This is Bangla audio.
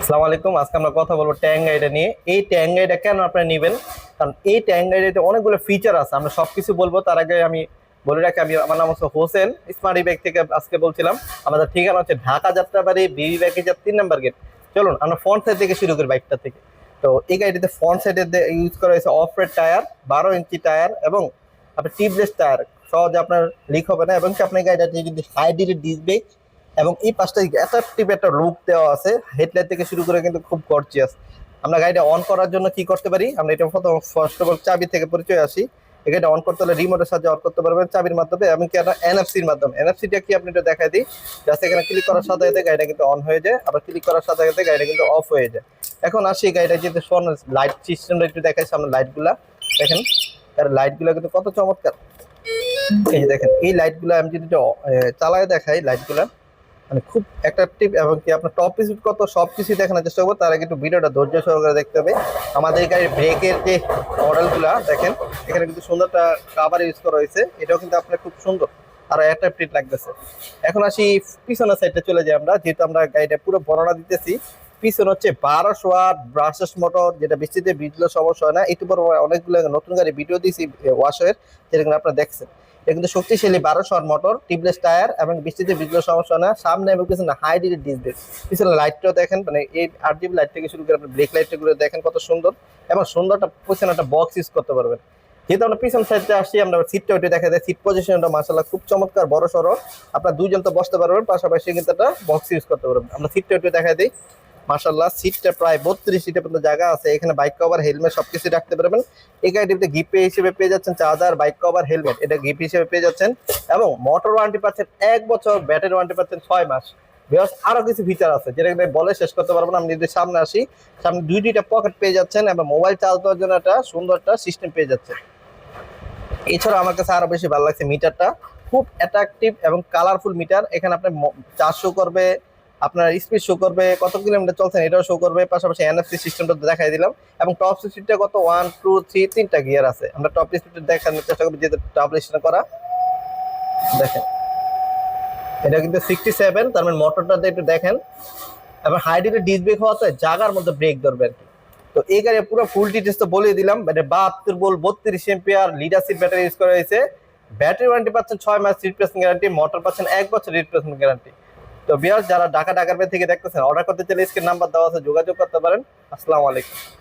আসসালামু আলাইকুম। আজকে আমরা কথা বলবো ট্যাং গাড়িটা নিয়ে। এই ট্যাং গাড়িটা কেন আপনারা নেবেন? কারণ এই ট্যাং গাড়িতে অনেকগুলো ফিচার আছে, আমরা সবকিছু বলবো। তার আগে আমি বলে রাখি, আমার নাম হচ্ছে হোসেন, স্মার্ট ব্যাগ থেকে আজকে বলছিলাম। আমাদের ঠিকানা হচ্ছে ঢাকা যাত্রাবাড়ি, বিবি ব্যাগের 3 নম্বর গেট। চলুন আমরা ফ্রন্ট সাইড থেকে শুরু করি, বাইকটা থেকে। তো এই গাড়িটিতে ফ্রন্ট সাইডে ইউজ করা হয়েছে of road tyre, 12 inch tyre এবং আপনার টিউবলেস টায়ার। সহজে আপনার লিক হবে না। এবং কি আপনার গাড়িটাতে যদি হাইড্রোলিক ডিস্ক ব্রেক এবং এই পাশটা অ্যাট্রাকটিভ একটা লুক দেওয়া আছে, হেডলাইট থেকে শুরু করে কিন্তু খুব গর্জিয়াস। আমরা গাড়িটা অন করার জন্য কি করতে পারি? আমরা এটা ফার্স্ট অফ অল চাবি থেকে পরিচয় আসি। এই গাড়িটা অন করতে হলে রিমোটের সাহায্যে অন করতে পারবেন, চাবির মাধ্যমে এবং কি একটা এনএফসির মাধ্যমে। এনএফসিটা কি আপনি এটা দেখাই দিই। জাস্ট এখানে ক্লিক করার সাথে সাথে গাড়িটা কিন্তু অন হয়ে যায়, আবার ক্লিক করার সাথে সাথে গাড়িটা কিন্তু অফ হয়ে যায়। এখন আসি গাড়িটা যেহেতু লাইট সিস্টেমটা একটু দেখাই। সামনে লাইটগুলা দেখেন, আর লাইটগুলো কিন্তু কত চমৎকার। এই যে দেখেন, এই লাইটগুলো আমি যদি চালায় দেখাই, লাইটগুলা মানে খুব অ্যাট্রাকটিভ। এবং কি আপনার টপ স্পিড কত সবকিছু দেখানোর চেষ্টা করবো, তার আগে একটু ভিডিওটা ধৈর্য সহকারে দেখতে হবে। আমাদের গাড়ির ব্রেকের যে মডেলগুলা দেখেন, এখানে কিন্তু সুন্দরটা কাভার ইউজ করা হয়েছে, এটাও কিন্তু আপনার খুব সুন্দর আর অ্যাট্রাকটিভ লাগতেছে। এখন আসি পিছনের সাইডে চলে যাই আমরা, যেহেতু আমরা গাড়িটা পুরো বর্ণনা দিতেছি। পিছনে হচ্ছে 1200 ওয়াট ব্রাশেস মোটর, যেটা বৃষ্টিতে ভিজলেও সমস্যা হয় না। ইতিপূর্বে অনেকগুলো নতুন গাড়ি ভিডিও দিয়েছি ওয়াশের, যেটা কিন্তু আপনারা দেখছেন। এটা কিন্তু শক্তিশালী 1200 ওয়াট মোটর, টিউবলেস টায়ার এবং বৃষ্টিতে ভিজলেও সমস্যা হয় না। সামনে এবং পিছনে হাইড্রোলিক ডিস্ক ব্রেক। পিছনে লাইটটাও দেখেন, মানে এই RGB লাইট থেকে শুরু করে আপনি ব্রেক লাইটটা গুলো দেখেন কত সুন্দর। এবং সুন্দরটা পিছনে একটা বক্স ইউজ করতে পারবেন। যেহেতু আমরা পিছন সাইডে আসি, আমরা সিটটা ওইটা দেখা যায়। সিট পজিশনটা মাশাআল্লাহ খুব চমৎকার, বড় সড়ো। আপনার দুইজন তো বসতে পারবেন, পাশাপাশি কিন্তু একটা বক্স ইউজ করতে পারবেন। আমরা সিটটা ওইটা দেখা দিই। মাশাআল্লাহ, সিটটা প্রায় 32 সিটের পর্যন্ত জায়গা আছে। এখানে বাইক কভার, হেলমেট সবকিছু রাখতে পারবেন। এই গাড়িটিতে গিফট হিসেবে পেয়ে যাচ্ছেন চার্জার, বাইক কভার, হেলমেট, এটা গিফট হিসেবে পেয়ে যাচ্ছেন। এবং মোটর ওয়ারেন্টি পাচ্ছেন 1 বছর, ব্যাটারি ওয়ারেন্টি পাচ্ছেন 6 মাস। বিকজ আরো কিছু ফিচার আছে যেটা কিন্তু বলে শেষ করতে পারবো না। আমি যদি সামনে আসি, সামনে দুইটা পকেট পেয়ে যাচ্ছেন এবং মোবাইল চার্জ দেওয়ার জন্য একটা সুন্দর একটা সিস্টেম পেয়ে যাচ্ছে। এছাড়া আমার কাছে আরো বেশি ভালো লাগছে মিটারটা, খুব অ্যাট্রাকটিভ এবং কালারফুল মিটার। এখানে আপনার চার্জ শো করবে, আপনার স্পিড শো করবে, কত কিলোমিটার চলছেন এটাও শো করবে। পাশাপাশি এনএফসি সিস্টেমটা দেখাই দিলাম। এবং টপ স্পিডটা কত, 1 2 3 তিনটা গিয়ার আছে। আমরা টপ স্পিডটা দেখানোর চেষ্টা করবো, যেহেতু টপ স্পিড করা। দেখেন, এটা কিন্তু 67, তার মানে মোটরটা একটু দেখেন। এবং হাইড্রোলিক ডিস্ক ব্রেক হওয়াতে জায়গার মধ্যে ব্রেক ধরবে আর কি। তো এই গাড়ি পুরো ফুল ডিটেলস তো বলে দিলাম। মানে 72 volt 32 ampere leadership battery use করা হয়েছে। ব্যাটারি ওয়ারেন্টি পাচ্ছেন 6 মাস রিপ্লেসমেন্ট গ্যারান্টি, মোটর পাচ্ছেন 1 বছর রিপ্লেসমেন্ট গ্যারান্টি। তো ভিউয়ার্স, যারা ঢাকার বাইরে থেকে দেখতেছেন, অর্ডার করতে চাইলে স্ক্রিন নাম্বার দেওয়া আছে, যোগাযোগ করতে পারেন। আসসালামু আলাইকুম।